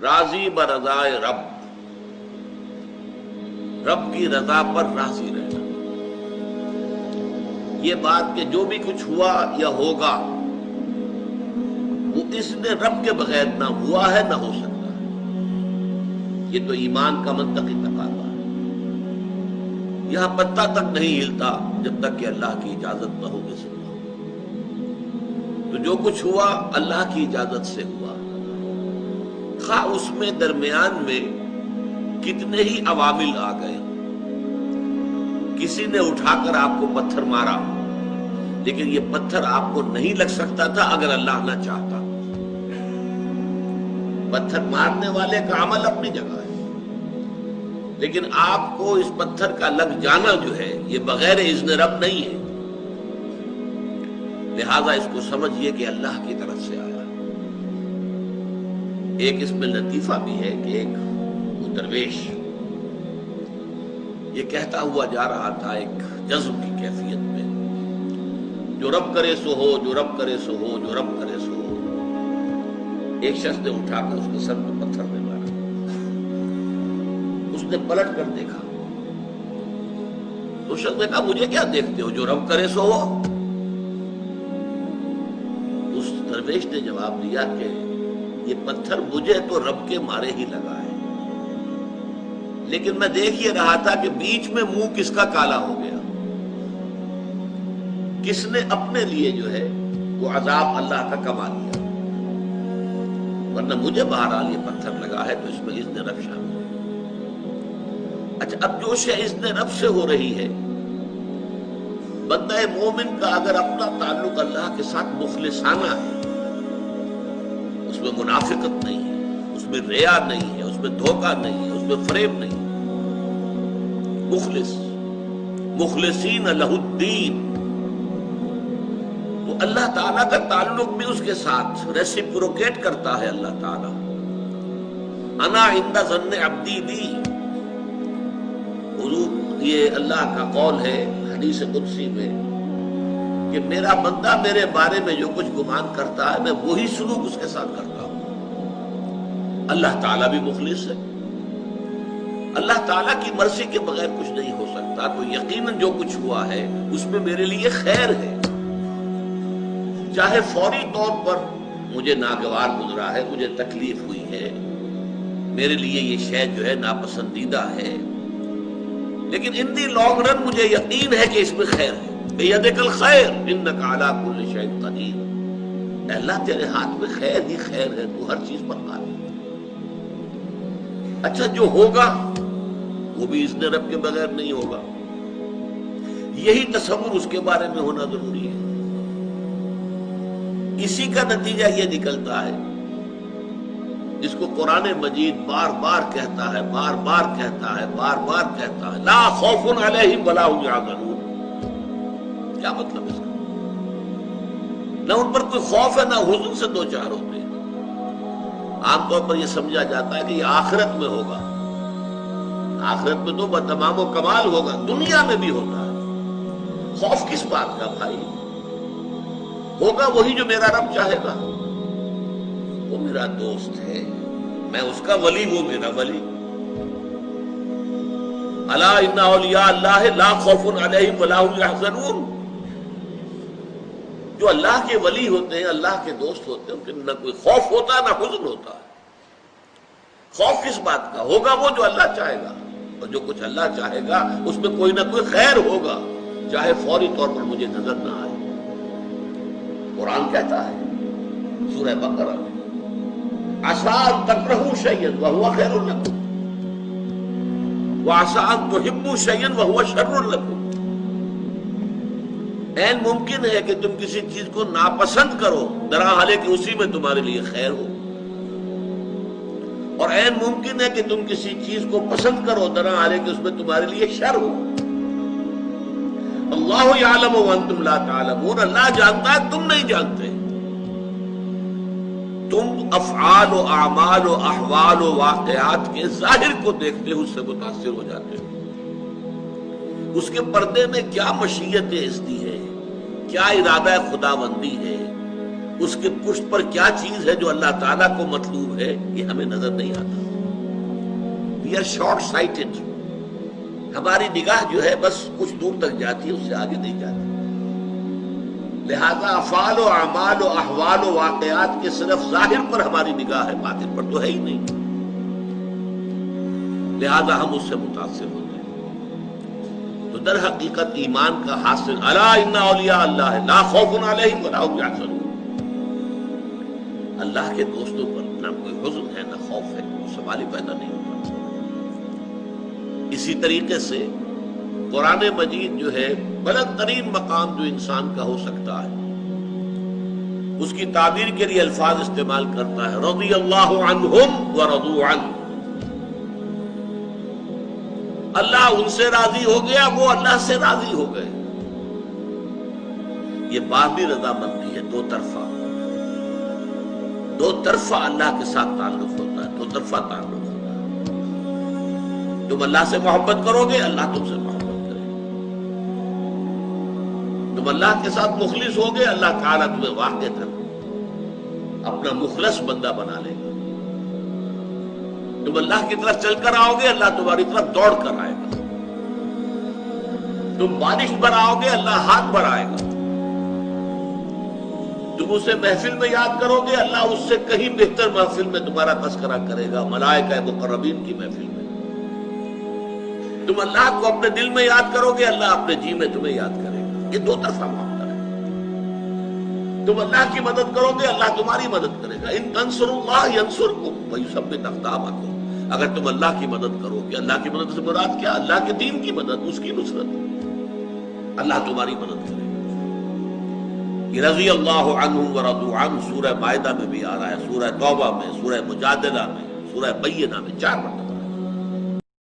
راضی برضائے رب، رب کی رضا پر راضی رہنا. یہ بات کہ جو بھی کچھ ہوا یا ہوگا وہ اس نے رب کے بغیر نہ ہوا ہے نہ ہو سکتا ہے. یہ تو ایمان کا منطقی تقاضا ہے. یہاں پتہ تک نہیں ہلتا جب تک کہ اللہ کی اجازت نہ ہو کسی کو. تو جو کچھ ہوا اللہ کی اجازت سے ہوا، خواہ اس میں درمیان میں کتنے ہی عوامل آ گئے. کسی نے اٹھا کر آپ کو پتھر مارا، لیکن یہ پتھر آپ کو نہیں لگ سکتا تھا اگر اللہ نہ چاہتا. پتھر مارنے والے کا عمل اپنی جگہ ہے، لیکن آپ کو اس پتھر کا لگ جانا جو ہے یہ بغیر اذن رب نہیں ہے. لہذا اس کو سمجھیے کہ اللہ کی طرف سے آیا. ایک اس میں لطیفہ بھی ہے کہ ایک درویش یہ کہتا ہوا جا رہا تھا ایک جذب کی کیفیت میں، جو رب کرے سو ہو، جو رب کرے سو ہو، جو رب کرے سو ہو. ایک شخص نے اٹھا کر اس کے سر پہ پتھر میں مارا. اس نے پلٹ کر دیکھا تو شخص نے کہا مجھے کیا دیکھتے ہو، جو رب کرے سو ہو. اس درویش نے جواب دیا کہ یہ پتھر مجھے تو رب کے مارے ہی لگا ہے، لیکن میں دیکھ یہ رہا تھا کہ بیچ میں منہ کس کا کالا ہو گیا، کس نے اپنے لیے جو ہے وہ عذاب اللہ کا کما لیا. ورنہ مجھے بہرحال یہ پتھر لگا ہے تو اس میں اذن رب شامل ہے. اچھا، اب جو شے اذن رب سے ہو رہی ہے، بندہ مومن کا اگر اپنا تعلق اللہ کے ساتھ مخلصانہ ہے، اس میں منافقت نہیں ہے، اس میں ریا نہیں ہے، اس میں دھوکہ نہیں ہے، اس میں فریب نہیں ہے. مخلص، مخلصین لہ الدین، تو اللہ تعالیٰ کا تعلق بھی اس کے ساتھ ریسیپروکیٹ کرتا ہے. اللہ تعالیٰ انا عند ظن عبدی بی، حضور یہ اللہ کا قول ہے حدیث قدسی میں کہ میرا بندہ میرے بارے میں جو کچھ گمان کرتا ہے میں وہی سلوک اس کے ساتھ کرتا ہوں. اللہ تعالیٰ بھی مخلص ہے. اللہ تعالیٰ کی مرضی کے بغیر کچھ نہیں ہو سکتا. تو یقیناً جو کچھ ہوا ہے اس میں میرے لیے خیر ہے، چاہے فوری طور پر مجھے ناگوار گزرا ہے، مجھے تکلیف ہوئی ہے، میرے لیے یہ شے جو ہے ناپسندیدہ ہے، لیکن ان دی لانگ رن مجھے یقین ہے کہ اس میں خیر ہے. بیدک الخیر انک علی کل شیء قدیر، اے اللہ تیرے ہاتھ میں خیر ہی خیر ہے، تو ہر چیز پر قادر. اچھا، جو ہوگا وہ بھی اذن رب کے بغیر نہیں ہوگا. یہی تصور اس کے بارے میں ہونا ضروری ہے. اسی کا نتیجہ یہ نکلتا ہے جس کو قرآن مجید بار بار کہتا ہے، بار بار کہتا ہے، بار بار کہتا ہے، لا خوف علیہم ولا هم یحزنون. کیا مطلب اس کا؟ نہ ان پر کوئی خوف ہے نہ حزن سے دو چار ہوتے ہیں. عام طور پر یہ سمجھا جاتا ہے کہ یہ آخرت میں ہوگا. آخرت میں تو بتمام و کمال ہوگا، دنیا میں بھی ہوتا ہے. خوف کس بات کا بھائی؟ ہوگا وہی جو میرا رب چاہے گا. وہ میرا دوست ہے، میں اس کا ولی، وہ میرا ولی. الا ان اولیاء اللہ لا خوف علیہم ولا هم یحزنون. جو اللہ کے ولی ہوتے ہیں، اللہ کے دوست ہوتے ہیں، ان کے نہ کوئی خوف ہوتا ہے نہ حزن ہوتا ہے. خوف کس بات کا؟ ہوگا وہ جو اللہ چاہے گا، اور جو کچھ اللہ چاہے گا اس میں کوئی نہ کوئی خیر ہوگا، چاہے فوری طور پر مجھے نظر نہ آئے. قرآن کہتا ہے سورہ بقرہ میں عسیٰ ان تکرہوا شیئا وہو خیر لکم وعسیٰ ان تحبوا شیئا وہو شر لکم. عین ممکن ہے کہ تم کسی چیز کو ناپسند کرو درحالے کہ اسی میں تمہارے لیے خیر ہو، اور عین ممکن ہے کہ تم کسی چیز کو پسند کرو درحالے کہ اس میں تمہارے لیے شر ہو. اللہ یعلم وانتم لا تعلمون، اللہ جانتا ہے تم نہیں جانتے. تم افعال و اعمال و احوال و واقعات کے ظاہر کو دیکھتے ہو، اس سے متاثر ہو جاتے ہو. اس کے پردے میں کیا مشیت ازدی ہے، کیا ارادہ خداوندی ہے، اس کے پشت پر کیا چیز ہے جو اللہ تعالیٰ کو مطلوب ہے، یہ ہمیں نظر نہیں آتا. We are short sighted. ہماری نگاہ جو ہے بس کچھ دور تک جاتی ہے، اس سے آگے نہیں جاتی. لہذا افعال و اعمال و احوال و واقعات کے صرف ظاہر پر ہماری نگاہ ہے، باطن پر تو ہے ہی نہیں. لہذا ہم اس سے متاثر ہوتے ہیں. تو در حقیقت ایمان کا حاصل الا ان اولیاء اللہ لا خوف علیہم ولا هم یحزنون. اللہ کے دوستوں پر نہ کوئی حزن ہے نہ خوف ہے، سوال ہی پیدا نہیں ہوتا. اسی طریقے سے قرآن مجید جو ہے بلند ترین مقام جو انسان کا ہو سکتا ہے، اس کی تعبیر کے لیے الفاظ استعمال کرتا ہے رضی اللہ عنہم ورضوا عنہ. اللہ ان سے راضی ہو گیا، وہ اللہ سے راضی ہو گئے. یہ باہمی رضامندی ہے، دو طرفہ اللہ کے ساتھ تعلق ہوتا ہے، دو طرفہ تعلق ہوتا ہے. تم اللہ سے محبت کرو گے، اللہ تم سے محبت کرے گا. تم اللہ کے ساتھ مخلص ہوگے، اللہ تعالیٰ تمہیں واقعہ اپنا مخلص بندہ بنا لے گا. تم اللہ کی طرف چل کر آؤ گے، اللہ تمہاری طرف دوڑ کر آئے گا. تم بارش پر آؤ گے، اللہ ہاتھ بڑھائے گا. تم اسے محفل میں یاد کرو گے، اللہ اس سے کہیں بہتر محفل میں تمہارا تذکرہ کرے گا، ملائکہ مقربین کی محفل میں. تم اللہ کو اپنے دل میں یاد کرو گے، اللہ اپنے جی میں تمہیں یاد کرے گا. یہ دو طرفہ معاملہ ہے. تم اللہ کی مدد کرو گے، اللہ تمہاری مدد کرے گا. ان تنصروا اللہ ینصرکم ویثبت اقدامکم. اگر تم اللہ کی مدد کرو گے، اللہ کی مدد سے مراد کیا؟ اللہ کے دین کی مدد، اس کی نصرت. اللہ تمہاری مدد کرے گا. یہ رضی اللہ عنہم ورضوا عنہ سورہ مائدہ میں بھی آ رہا ہے، سورہ توبہ میں، سورہ مجادلہ میں، سورہ بینہ میں 4 مرتبہ.